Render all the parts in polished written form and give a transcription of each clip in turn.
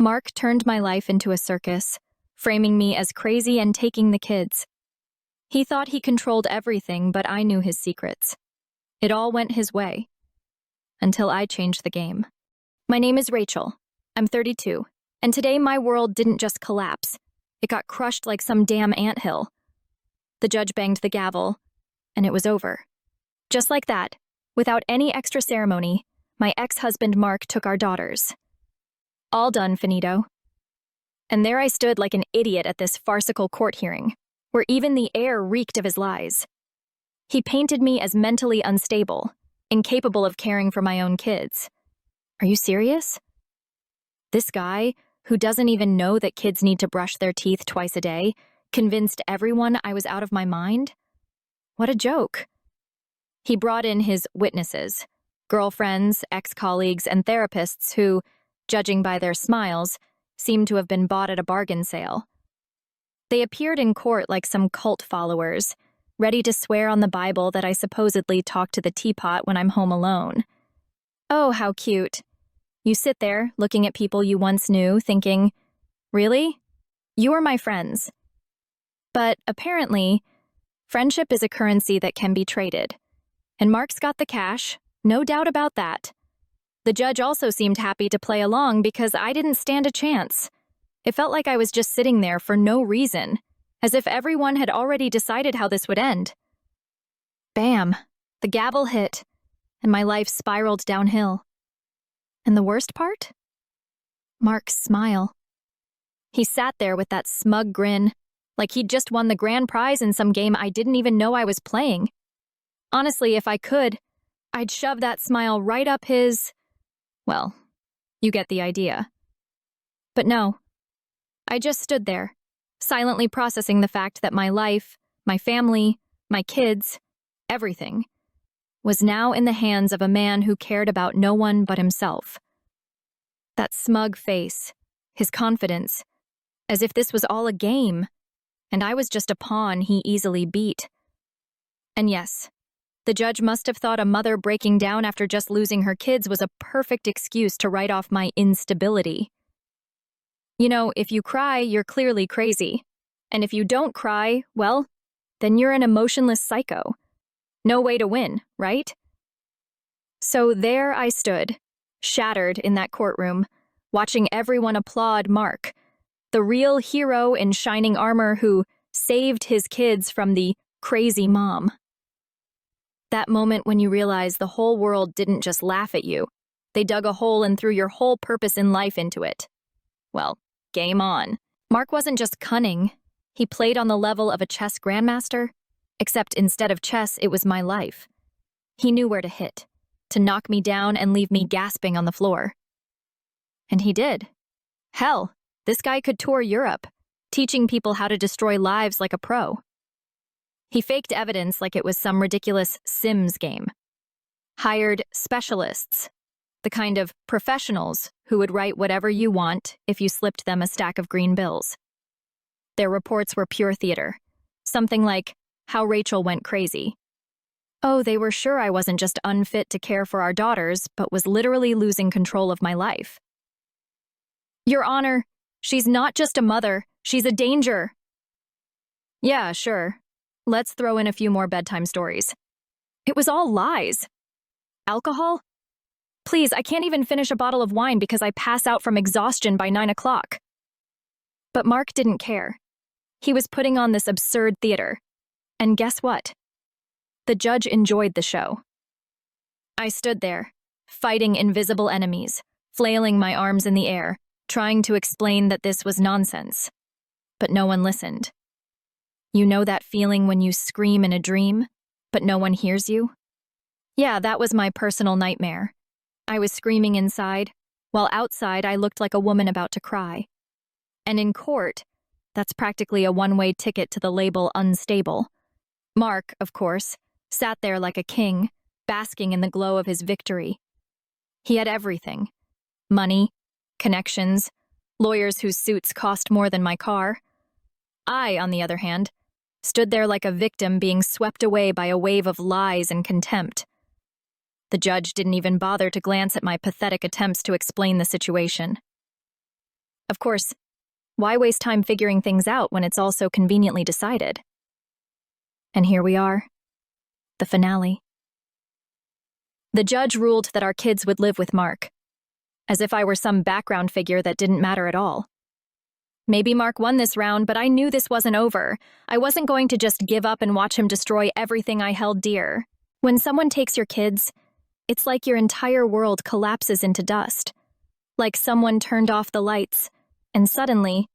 Mark turned my life into a circus, framing me as crazy and taking the kids. He thought he controlled everything, but I knew his secrets. It all went his way. Until I changed the game. My name is Rachel. I'm 32. And today my world didn't just collapse. It got crushed like some damn anthill. The judge banged the gavel, and it was over. Just like that, without any extra ceremony, my ex-husband Mark took our daughters. All done, finito. And there I stood like an idiot at this farcical court hearing, where even the air reeked of his lies. He painted me as mentally unstable, incapable of caring for my own kids. Are you serious? This guy, who doesn't even know that kids need to brush their teeth twice a day, convinced everyone I was out of my mind? What a joke. He brought in his witnesses, girlfriends, ex-colleagues, and therapists who, judging by their smiles, seemed to have been bought at a bargain sale. They appeared in court like some cult followers, ready to swear on the Bible that I supposedly talk to the teapot when I'm home alone. Oh, how cute. You sit there, looking at people you once knew, thinking, really? You are my friends. But apparently, friendship is a currency that can be traded. And Mark's got the cash, no doubt about that. The judge also seemed happy to play along because I didn't stand a chance. It felt like I was just sitting there for no reason, as if everyone had already decided how this would end. Bam! The gavel hit, and my life spiraled downhill. And the worst part? Mark's smile. He sat there with that smug grin, like he'd just won the grand prize in some game I didn't even know I was playing. Honestly, if I could, I'd shove that smile right up his... Well, you get the idea. But no, I just stood there, silently processing the fact that my life, my family, my kids, everything, was now in the hands of a man who cared about no one but himself. That smug face, his confidence, as if this was all a game, and I was just a pawn he easily beat. And yes, the judge must have thought a mother breaking down after just losing her kids was a perfect excuse to write off my instability. You know, if you cry, you're clearly crazy. And if you don't cry, well, then you're an emotionless psycho. No way to win, right? So there I stood, shattered in that courtroom, watching everyone applaud Mark, the real hero in shining armor who saved his kids from the crazy mom. That moment when you realize the whole world didn't just laugh at you, they dug a hole and threw your whole purpose in life into it. Well, game on. Mark wasn't just cunning, he played on the level of a chess grandmaster, except instead of chess, it was my life. He knew where to hit, to knock me down and leave me gasping on the floor. And he did. Hell, this guy could tour Europe, teaching people how to destroy lives like a pro. He faked evidence like it was some ridiculous Sims game. Hired specialists, the kind of professionals who would write whatever you want if you slipped them a stack of green bills. Their reports were pure theater, something like how Rachel went crazy. Oh, they were sure I wasn't just unfit to care for our daughters, but was literally losing control of my life. Your Honor, she's not just a mother, she's a danger. Yeah, sure. Let's throw in a few more bedtime stories. It was all lies. Alcohol? Please, I can't even finish a bottle of wine because I pass out from exhaustion by 9 o'clock. But Mark didn't care. He was putting on this absurd theater. And guess what? The judge enjoyed the show. I stood there, fighting invisible enemies, flailing my arms in the air, trying to explain that this was nonsense. But no one listened. You know that feeling when you scream in a dream, but no one hears you? Yeah, that was my personal nightmare. I was screaming inside, while outside I looked like a woman about to cry. And in court, that's practically a one-way ticket to the label unstable. Mark, of course, sat there like a king, basking in the glow of his victory. He had everything. Money, connections, lawyers whose suits cost more than my car. I, on the other hand, stood there like a victim being swept away by a wave of lies and contempt. The judge didn't even bother to glance at my pathetic attempts to explain the situation. Of course, why waste time figuring things out when it's all so conveniently decided? And here we are, the finale. The judge ruled that our kids would live with Mark, as if I were some background figure that didn't matter at all. Maybe Mark won this round, but I knew this wasn't over. I wasn't going to just give up and watch him destroy everything I held dear. When someone takes your kids, it's like your entire world collapses into dust. Like someone turned off the lights, and suddenly,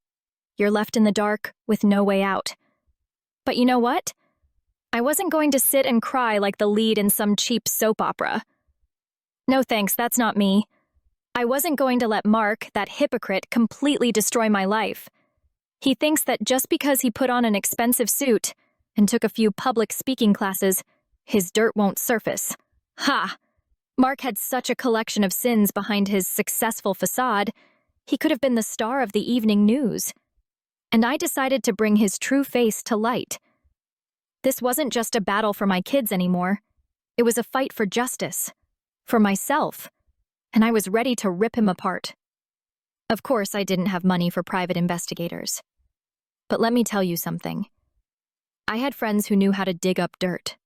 you're left in the dark with no way out. But you know what? I wasn't going to sit and cry like the lead in some cheap soap opera. No thanks, that's not me. I wasn't going to let Mark, that hypocrite, completely destroy my life. He thinks that just because he put on an expensive suit and took a few public speaking classes, his dirt won't surface. Ha! Mark had such a collection of sins behind his successful facade, he could have been the star of the evening news. And I decided to bring his true face to light. This wasn't just a battle for my kids anymore. It was a fight for justice, for myself, and I was ready to rip him apart. Of course, I didn't have money for private investigators. But let me tell you something. I had friends who knew how to dig up dirt.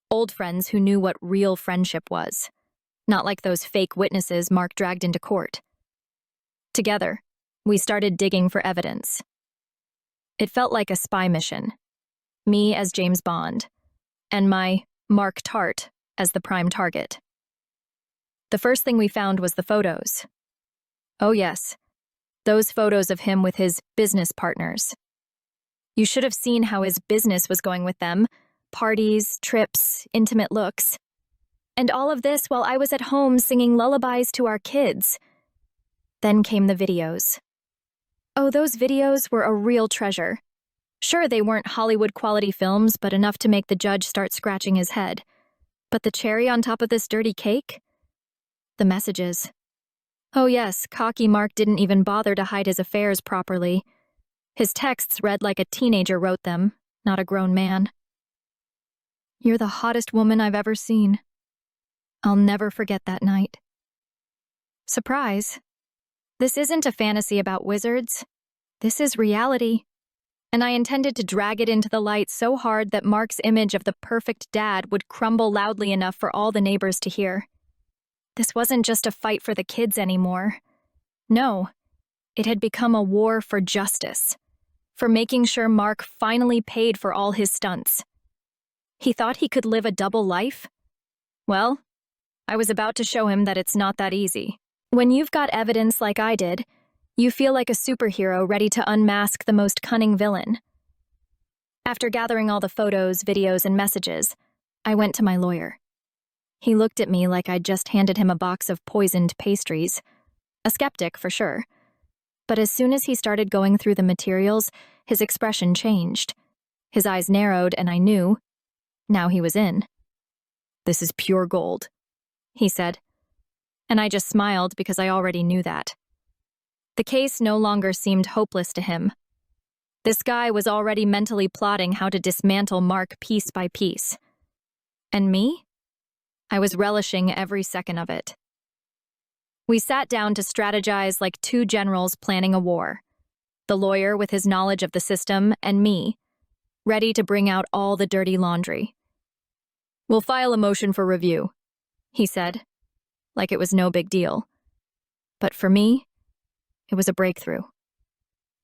Old friends who knew what real friendship was, not like those fake witnesses Mark dragged into court. Together, we started digging for evidence. It felt like a spy mission. Me as James Bond, and my Mark Tart as the prime target. The first thing we found was the photos. Oh yes, those photos of him with his business partners. You should have seen how his business was going with them. Parties, trips, intimate looks. And all of this while I was at home singing lullabies to our kids. Then came the videos. Oh, those videos were a real treasure. Sure, they weren't Hollywood-quality films, but enough to make the judge start scratching his head. But the cherry on top of this dirty cake? The messages. Oh yes, cocky Mark didn't even bother to hide his affairs properly. His texts read like a teenager wrote them, not a grown man. You're the hottest woman I've ever seen. I'll never forget that night. Surprise. This isn't a fantasy about wizards. This is reality. And I intended to drag it into the light so hard that Mark's image of the perfect dad would crumble loudly enough for all the neighbors to hear. This wasn't just a fight for the kids anymore. No, it had become a war for justice, for making sure Mark finally paid for all his stunts. He thought he could live a double life? Well, I was about to show him that it's not that easy. When you've got evidence like I did, you feel like a superhero ready to unmask the most cunning villain. After gathering all the photos, videos, and messages, I went to my lawyer. He looked at me like I'd just handed him a box of poisoned pastries. A skeptic, for sure. But as soon as he started going through the materials, his expression changed. His eyes narrowed, and I knew. Now he was in. "This is pure gold," he said. And I just smiled because I already knew that. The case no longer seemed hopeless to him. This guy was already mentally plotting how to dismantle Mark piece by piece. And me? I was relishing every second of it. We sat down to strategize like two generals planning a war. The lawyer with his knowledge of the system, and me, ready to bring out all the dirty laundry. "We'll file a motion for review," he said, like it was no big deal. But for me, it was a breakthrough.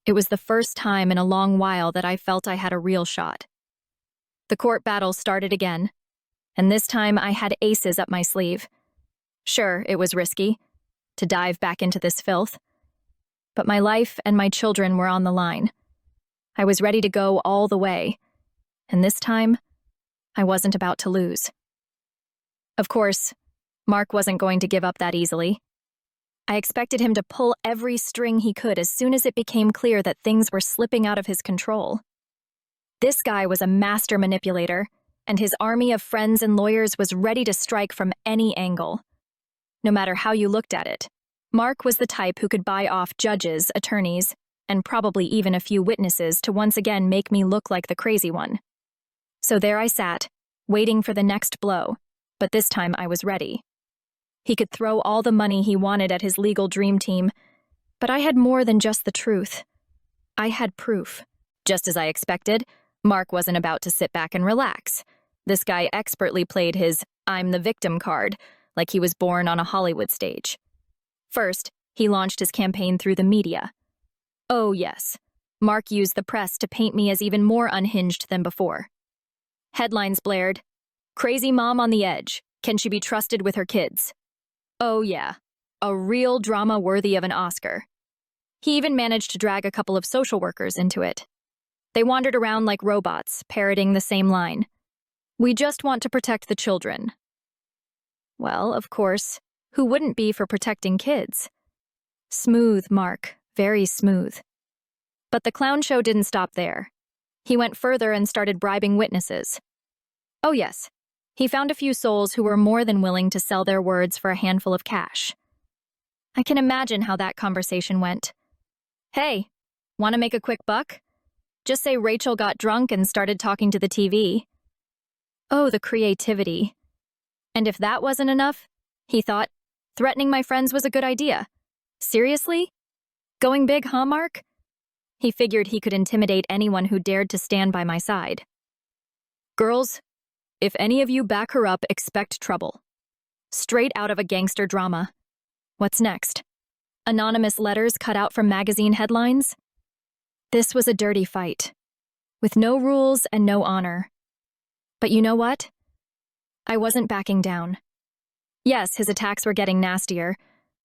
It was the first time in a long while that I felt I had a real shot. The court battle started again, and this time I had aces up my sleeve. Sure, it was risky to dive back into this filth, but my life and my children were on the line. I was ready to go all the way, and this time, I wasn't about to lose. Of course, Mark wasn't going to give up that easily. I expected him to pull every string he could as soon as it became clear that things were slipping out of his control. This guy was a master manipulator, and his army of friends and lawyers was ready to strike from any angle. No matter how you looked at it, Mark was the type who could buy off judges, attorneys, and probably even a few witnesses to once again make me look like the crazy one. So there I sat, waiting for the next blow, but this time I was ready. He could throw all the money he wanted at his legal dream team, But I had more than just the truth. I had proof. Just as I expected, Mark wasn't about to sit back and relax. This guy expertly played his "I'm the victim" card, like he was born on a Hollywood stage. First, he launched his campaign through the media. Oh, yes. Mark used the press to paint me as even more unhinged than before. Headlines blared, "Crazy mom on the edge. Can she be trusted with her kids?" Oh, yeah. A real drama worthy of an Oscar. He even managed to drag a couple of social workers into it. They wandered around like robots, parroting the same line. "We just want to protect the children." Well, of course, who wouldn't be for protecting kids? Smooth, Mark. Very smooth. But the clown show didn't stop there. He went further and started bribing witnesses. Oh, yes. He found a few souls who were more than willing to sell their words for a handful of cash. I can imagine how that conversation went. "Hey, want to make a quick buck? Just say Rachel got drunk and started talking to the TV." Oh, the creativity. And if that wasn't enough, he thought, threatening my friends was a good idea. Seriously? Going big, huh, Mark? He figured he could intimidate anyone who dared to stand by my side. "Girls, if any of you back her up, expect trouble." Straight out of a gangster drama. What's next? Anonymous letters cut out from magazine headlines? This was a dirty fight, with no rules and no honor. But you know what? I wasn't backing down. Yes, his attacks were getting nastier,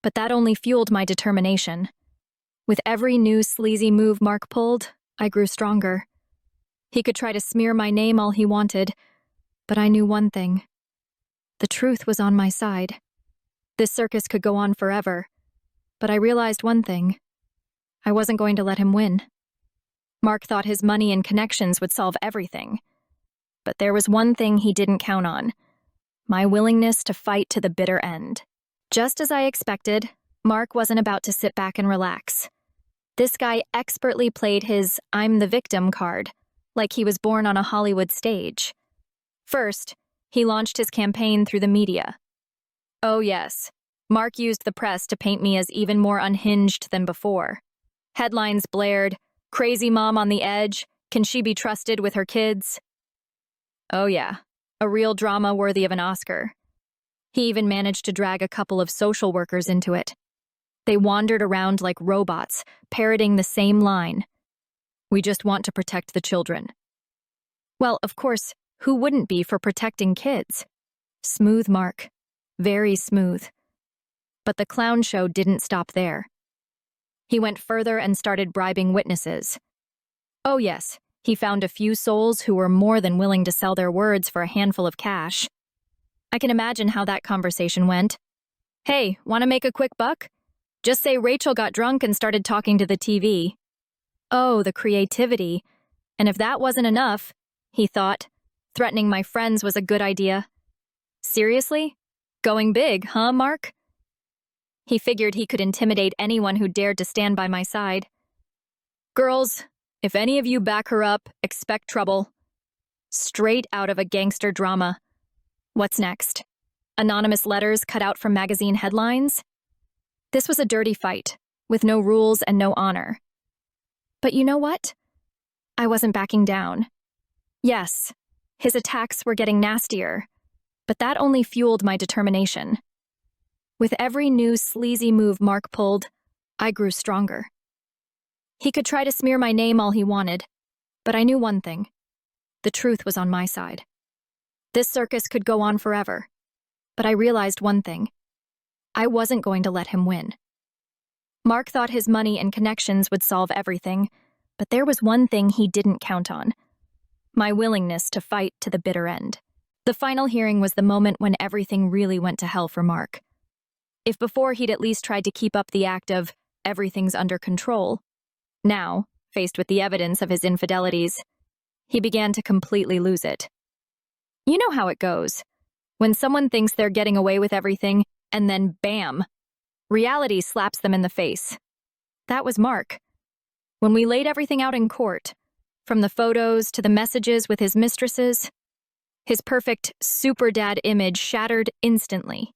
but that only fueled my determination. With every new sleazy move Mark pulled, I grew stronger. He could try to smear my name all he wanted, but I knew one thing. The truth was on my side. This circus could go on forever, but I realized one thing. I wasn't going to let him win. Mark thought his money and connections would solve everything. But there was one thing he didn't count on: my willingness to fight to the bitter end. Just as I expected, Mark wasn't about to sit back and relax. This guy expertly played his "I'm the victim" card, like he was born on a Hollywood stage. First, he launched his campaign through the media. Oh, yes. Mark used the press to paint me as even more unhinged than before. Headlines blared, "Crazy mom on the edge. Can she be trusted with her kids?" Oh, yeah. A real drama worthy of an Oscar. He even managed to drag a couple of social workers into it. They wandered around like robots, parroting the same line. "We just want to protect the children." Well, of course, who wouldn't be for protecting kids? Smooth, Mark. Very smooth. But the clown show didn't stop there. He went further and started bribing witnesses. Oh, yes. He found a few souls who were more than willing to sell their words for a handful of cash. I can imagine how that conversation went. "Hey, want to make a quick buck? Just say Rachel got drunk and started talking to the TV." Oh, the creativity. And if that wasn't enough, he thought, threatening my friends was a good idea. Seriously? Going big, huh, Mark? He figured he could intimidate anyone who dared to stand by my side. "Girls, if any of you back her up, expect trouble." Straight out of a gangster drama. What's next? Anonymous letters cut out from magazine headlines? This was a dirty fight, with no rules and no honor. But you know what? I wasn't backing down. Yes, his attacks were getting nastier, but that only fueled my determination. With every new sleazy move Mark pulled, I grew stronger. He could try to smear my name all he wanted, but I knew one thing. The truth was on my side. This circus could go on forever, but I realized one thing. I wasn't going to let him win. Mark thought his money and connections would solve everything, but there was one thing he didn't count on: my willingness to fight to the bitter end. The final hearing was the moment when everything really went to hell for Mark. If before he'd at least tried to keep up the act of "everything's under control," now, faced with the evidence of his infidelities, he began to completely lose it. You know how it goes. When someone thinks they're getting away with everything, and then bam, reality slaps them in the face. That was Mark. When we laid everything out in court, from the photos to the messages with his mistresses, his perfect super dad image shattered instantly.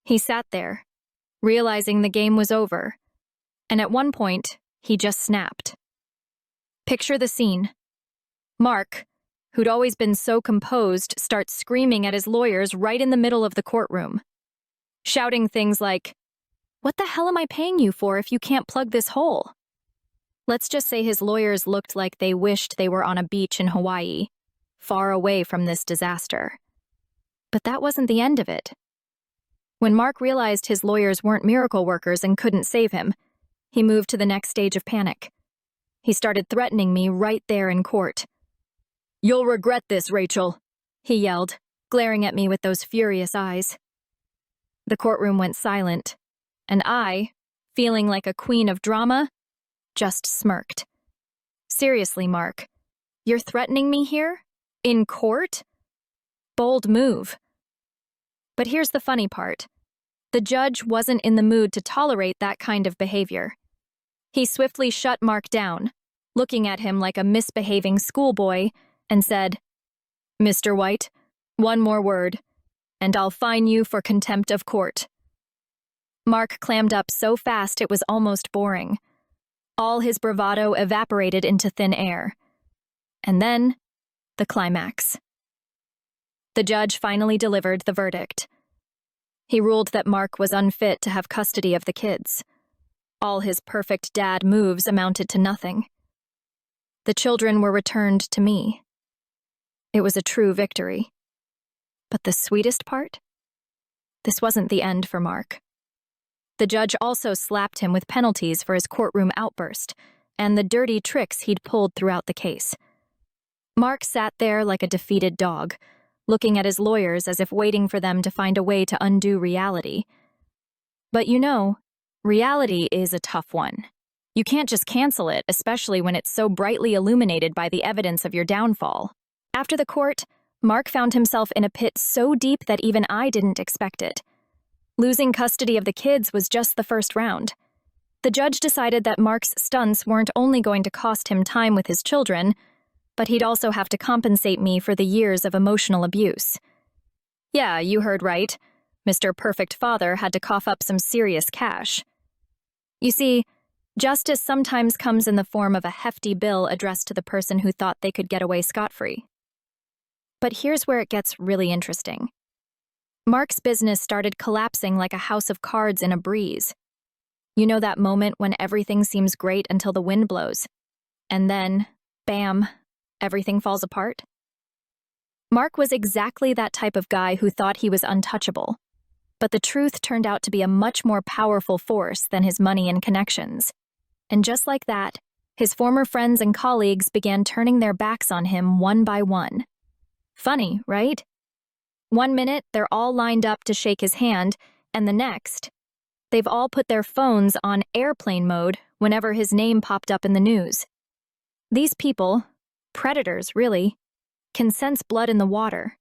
He sat there, realizing the game was over, And at one point, he just snapped. Picture the scene. Mark, who'd always been so composed, starts screaming at his lawyers right in the middle of the courtroom, shouting things like, "What the hell am I paying you for if you can't plug this hole?" Let's just say his lawyers looked like they wished they were on a beach in Hawaii, far away from this disaster. But that wasn't the end of it. When Mark realized his lawyers weren't miracle workers and couldn't save him, he moved to the next stage of panic. He started threatening me right there in court. "You'll regret this, Rachel," he yelled, glaring at me with those furious eyes. The courtroom went silent, and I, feeling like a queen of drama, just smirked. "Seriously, Mark, you're threatening me here? In court? Bold move." But here's the funny part. The judge wasn't in the mood to tolerate that kind of behavior. He swiftly shut Mark down, looking at him like a misbehaving schoolboy, and said, "Mr. White, one more word, and I'll fine you for contempt of court." Mark clammed up so fast it was almost boring. All his bravado evaporated into thin air. And then, the climax. The judge finally delivered the verdict. He ruled that Mark was unfit to have custody of the kids. All his perfect dad moves amounted to nothing. The children were returned to me. It was a true victory. But the sweetest part? This wasn't the end for Mark. The judge also slapped him with penalties for his courtroom outburst and the dirty tricks he'd pulled throughout the case. Mark sat there like a defeated dog, looking at his lawyers as if waiting for them to find a way to undo reality. But you know, reality is a tough one. You can't just cancel it, especially when it's so brightly illuminated by the evidence of your downfall. After the court, Mark found himself in a pit so deep that even I didn't expect it. Losing custody of the kids was just the first round. The judge decided that Mark's stunts weren't only going to cost him time with his children, but he'd also have to compensate me for the years of emotional abuse. Yeah, you heard right. Mr. Perfect Father had to cough up some serious cash. You see, justice sometimes comes in the form of a hefty bill addressed to the person who thought they could get away scot-free. But here's where it gets really interesting. Mark's business started collapsing like a house of cards in a breeze. You know that moment when everything seems great until the wind blows, and then, bam, everything falls apart? Mark was exactly that type of guy who thought he was untouchable, but the truth turned out to be a much more powerful force than his money and connections. And just like that, his former friends and colleagues began turning their backs on him one by one. Funny, right? One minute, they're all lined up to shake his hand, and the next, they've all put their phones on airplane mode whenever his name popped up in the news. These people, predators really, can sense blood in the water.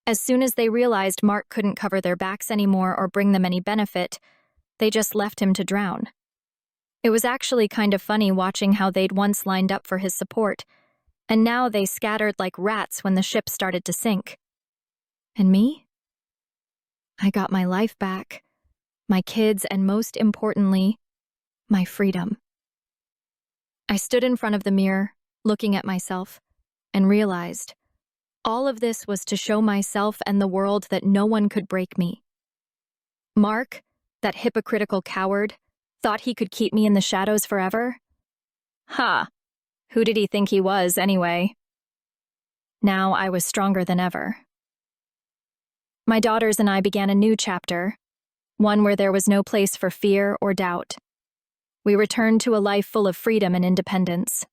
As soon as they realized Mark couldn't cover their backs anymore or bring them any benefit, they just left him to drown. It was actually kind of funny watching how they'd once lined up for his support, and now they scattered like rats when the ship started to sink. And me? I got my life back, my kids, and most importantly, my freedom. I stood in front of the mirror, looking at myself, and realized all of this was to show myself and the world that no one could break me. Mark, that hypocritical coward, thought he could keep me in the shadows forever? Ha! Who did he think he was, anyway? Now I was stronger than ever. My daughters and I began a new chapter, one where there was no place for fear or doubt. We returned to a life full of freedom and independence.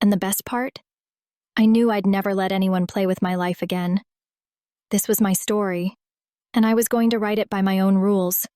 And the best part? I knew I'd never let anyone play with my life again. This was my story, and I was going to write it by my own rules.